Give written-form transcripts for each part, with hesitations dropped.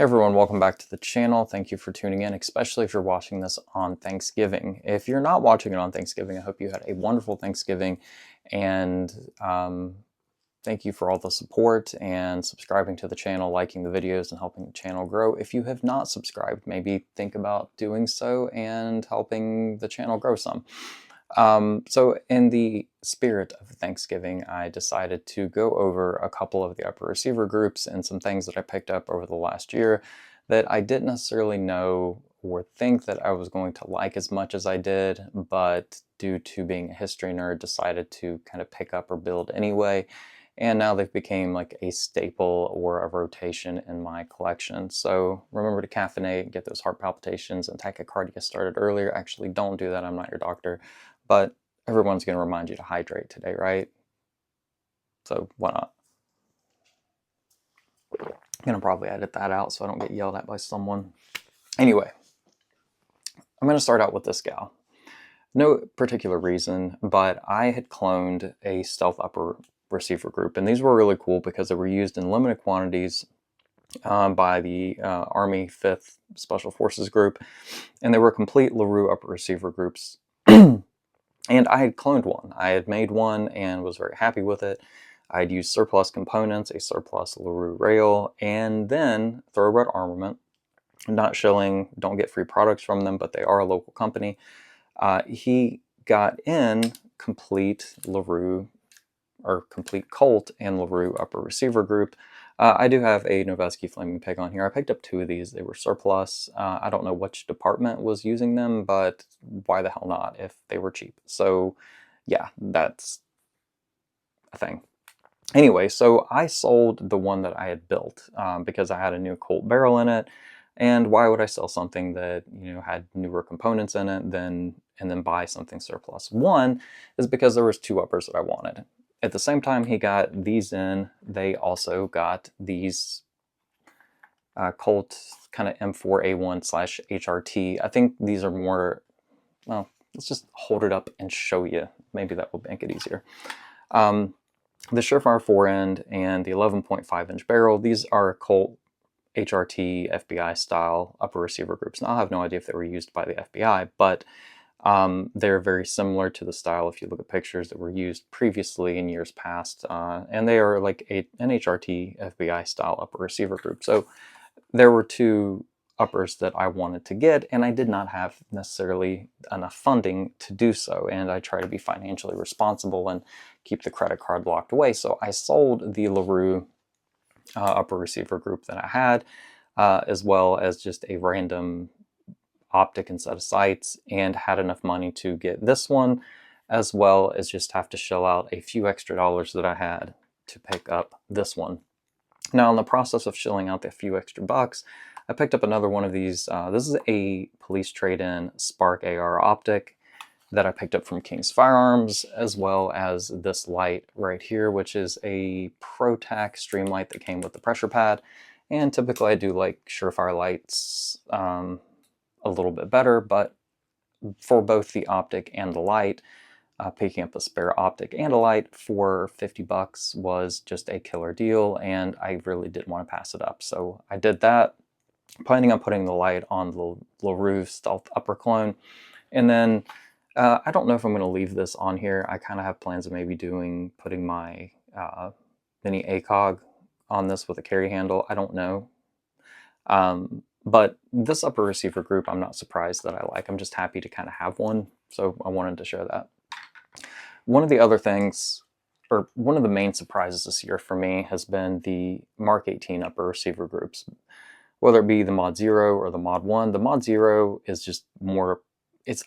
Hey everyone, welcome back to the channel. Thank you for tuning in, especially if you're watching this on Thanksgiving. If you're not watching it on Thanksgiving, I hope you had a wonderful Thanksgiving, and thank you for all the support and subscribing to the channel, liking the videos, and helping the channel grow. If you have not subscribed, maybe think about doing so and helping the channel grow some. So in the spirit of Thanksgiving, I decided to go over a couple of the upper receiver groups and some things that I picked up over the last year that I didn't necessarily know or think that I was going to like as much as I did, but due to being a history nerd, decided to kind of pick up or build anyway. And now they've become like a staple or a rotation in my collection. So remember to caffeinate, get those heart palpitations and tachycardia started earlier. Actually, don't do that. I'm not your doctor. But everyone's going to remind you to hydrate today, right? So why not? I'm going to probably edit that out so I don't get yelled at by someone. Anyway, I'm going to start out with this gal. No particular reason, but I had cloned a stealth upper receiver group, and these were really cool because they were used in limited quantities by the Army 5th Special Forces Group, and they were complete Larue upper receiver groups. And I had cloned one. I had made one and was very happy with it. I'd used surplus components, a surplus Larue rail, and then Thoroughbred Armament. Not shilling, don't get free products from them, but they are a local company. He got in complete Larue, or complete Colt and Larue upper receiver group. I do have a Noveske Flaming Pig on here. I picked up 2 of these. They were surplus. I don't know which department was using them, but why the hell not if they were cheap? So yeah, that's a thing. Anyway, so I sold the one that I had built because I had a new Colt barrel in it. And why would I sell something that, you know, had newer components in it and then buy something surplus? One is because there was 2 uppers that I wanted. At the same time he got these in, they also got these Colt kind of M4A1/HRT. I think these are more, well, let's just hold it up and show you. Maybe that will make it easier. The Surefire 4-end and the 11.5-inch barrel, these are Colt HRT FBI style upper receiver groups. Now, I have no idea if they were used by the FBI, but they're very similar to the style if you look at pictures that were used previously in years past, and they are like an HRT FBI style upper receiver group. So there were 2 uppers that I wanted to get, and I did not have necessarily enough funding to do so, and I try to be financially responsible and keep the credit card locked away. So I sold the Larue upper receiver group that I had, as well as just a random optic and set of sights, and had enough money to get this one, as well as just have to shell out a few extra dollars that I had to pick up this one. Now, in the process of shelling out the few extra bucks, I picked up another one of these. This is a police trade-in Spark AR optic that I picked up from King's Firearms, as well as this light right here, which is a ProTac stream light that came with the pressure pad. And typically I do like Surefire lights a little bit better, but for both the optic and the light, picking up a spare optic and a light for 50 bucks was just a killer deal, and I really didn't want to pass it up. So I did that, planning on putting the light on the Larue Stealth upper clone. And then I don't know if I'm going to leave this on here. I kind of have plans of maybe putting my mini ACOG on this with a carry handle. I don't know. But this upper receiver group, I'm not surprised that I like. I'm just happy to kind of have one. So I wanted to share that. One of the other things, or one of the main surprises this year for me, has been the Mark 18 upper receiver groups. Whether it be the Mod 0 or the Mod 1, the Mod 0 is just more,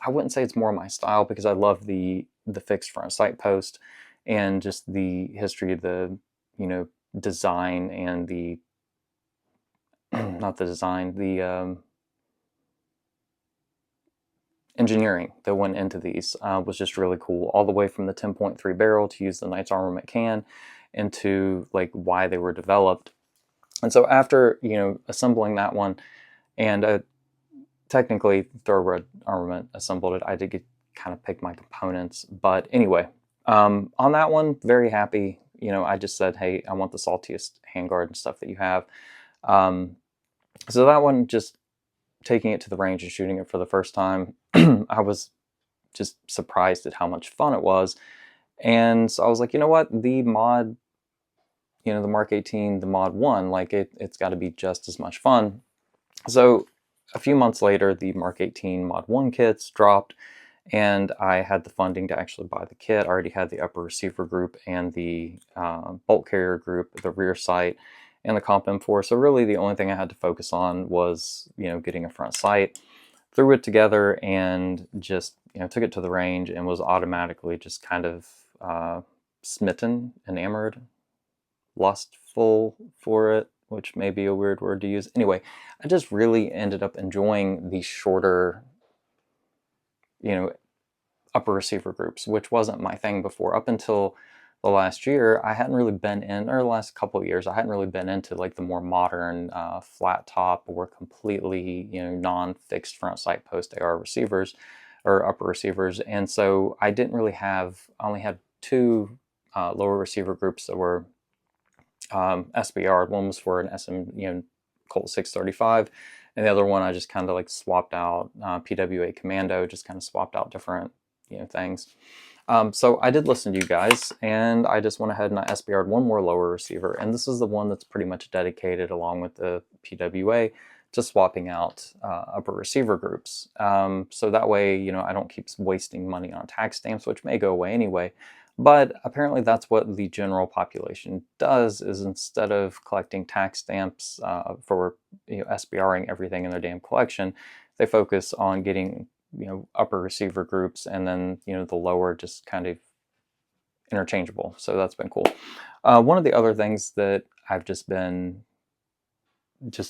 I wouldn't say it's more my style, because I love the fixed front sight post and just the history of the, you know, design and the, not the design, the engineering that went into these was just really cool, all the way from the 10.3 barrel to use the Knights Armament can, into like why they were developed. And so after, you know, assembling that one, and technically Thoroughbred Armament assembled it, I did kind of pick my components. But anyway, on that one, very happy. You know, I just said, hey, I want the saltiest handguard and stuff that you have. So that one, just taking it to the range and shooting it for the first time, I was just surprised at how much fun it was. And so I was like, you know what, the mod, the Mark 18, the mod 1, like it's got to be just as much fun. So a few months later, the Mark 18 mod 1 kits dropped, and I had the funding to actually buy the kit. I already had the upper receiver group and the bolt carrier group, the rear sight, and the comp M4. So really the only thing I had to focus on was, getting a front sight. Threw it together and just, took it to the range and was automatically just kind of smitten, enamored, lustful for it, which may be a weird word to use. Anyway, I just really ended up enjoying the shorter, upper receiver groups, which wasn't my thing before. Up until the last year, I hadn't really been in, or the last couple of years, I hadn't really been into like the more modern flat top or completely, non-fixed front sight post AR receivers or upper receivers. And so I didn't really have, I only had two lower receiver groups that were SBR. One was for an SM, Colt 635, and the other one I just kind of like swapped out PWA Commando, just kind of swapped out different things. So I did listen to you guys, and I just went ahead and I SBR'd one more lower receiver, and this is the one that's pretty much dedicated, along with the PWA, to swapping out upper receiver groups. So that way, I don't keep wasting money on tax stamps, which may go away anyway. But apparently that's what the general population does, is instead of collecting tax stamps for SBRing everything in their damn collection, they focus on getting upper receiver groups, and then the lower just kind of interchangeable. So that's been cool. One of the other things that I've just been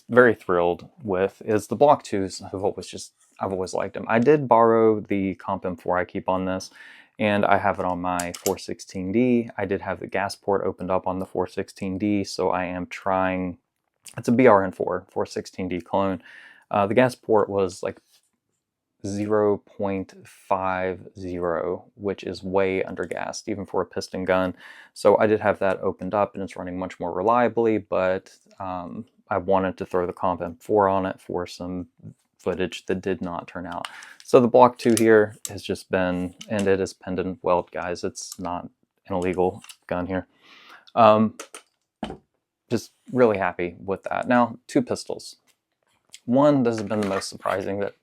very thrilled with is the Block 2s. I've always liked them. I did borrow the Comp M4 I keep on this, and I have it on my 416D. I did have the gas port opened up on the 416D, so I am trying, it's a BRN4 416D clone. The gas port was like 0.50, which is way undergassed, even for a piston gun. So I did have that opened up, and it's running much more reliably, but I wanted to throw the Comp M4 on it for some footage that did not turn out. So the Block 2 here has just been, and it is pendant weld, guys. It's not an illegal gun here. Just really happy with that. Now, two pistols. One, this has been the most surprising, that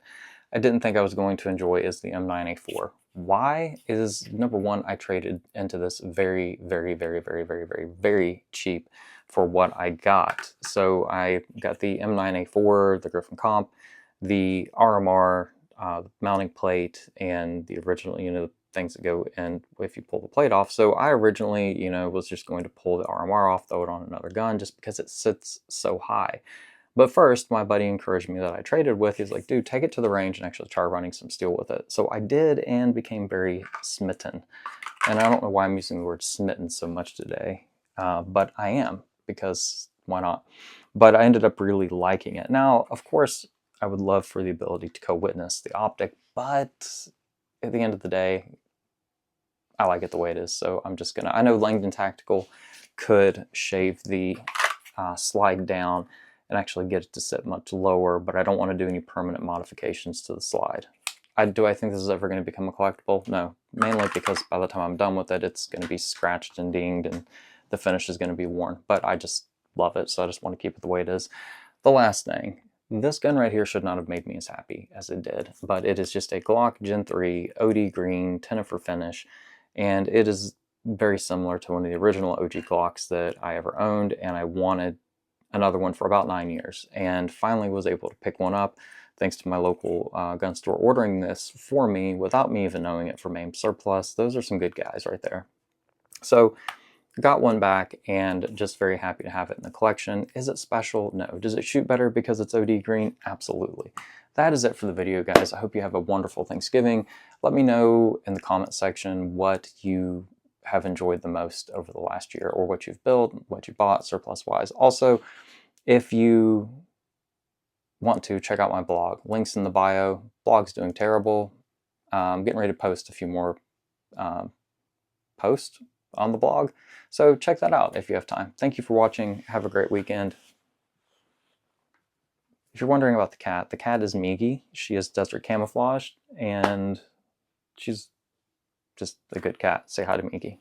I didn't think I was going to enjoy, is the M9A4. Why? Is number one, I traded into this very, very, very, very, very, very, very cheap for what I got. So I got the M9A4, the Griffin Comp, the RMR, mounting plate, and the original, things that go in if you pull the plate off. So I originally, was just going to pull the RMR off, throw it on another gun, just because it sits so high. But first, my buddy encouraged me that I traded with. He's like, dude, take it to the range and actually try running some steel with it. So I did, and became very smitten. And I don't know why I'm using the word smitten so much today, but I am, because why not? But I ended up really liking it. Now, of course, I would love for the ability to co-witness the optic, but at the end of the day, I like it the way it is. So I'm just gonna, I know Langdon Tactical could shave the slide down and actually get it to sit much lower, but I don't want to do any permanent modifications to the slide. Do I think this is ever going to become a collectible? No, mainly because by the time I'm done with it, it's going to be scratched and dinged, and the finish is going to be worn. But I just love it, so I just want to keep it the way it is. The last thing, this gun right here should not have made me as happy as it did, but it is just a Glock Gen 3 OD green Tenifer finish, and it is very similar to one of the original OG Glocks that I ever owned, and I wanted another one for about 9 years, and finally was able to pick one up thanks to my local gun store ordering this for me without me even knowing it from AIM Surplus. Those are some good guys right there. So got one back, and just very happy to have it in the collection. Is it special? No. Does it shoot better because it's OD green? Absolutely. That is it for the video, guys. I hope you have a wonderful Thanksgiving. Let me know in the comment section what you have enjoyed the most over the last year, or what you've built, what you bought surplus wise. Also, if you want to check out my blog, links in the bio. Blog's doing terrible. I'm getting ready to post a few more posts on the blog, so check that out if you have time. Thank you for watching. Have a great weekend. you're wondering about the cat is Migi. She is desert camouflaged, and she's just a good cat. Say hi to Migi.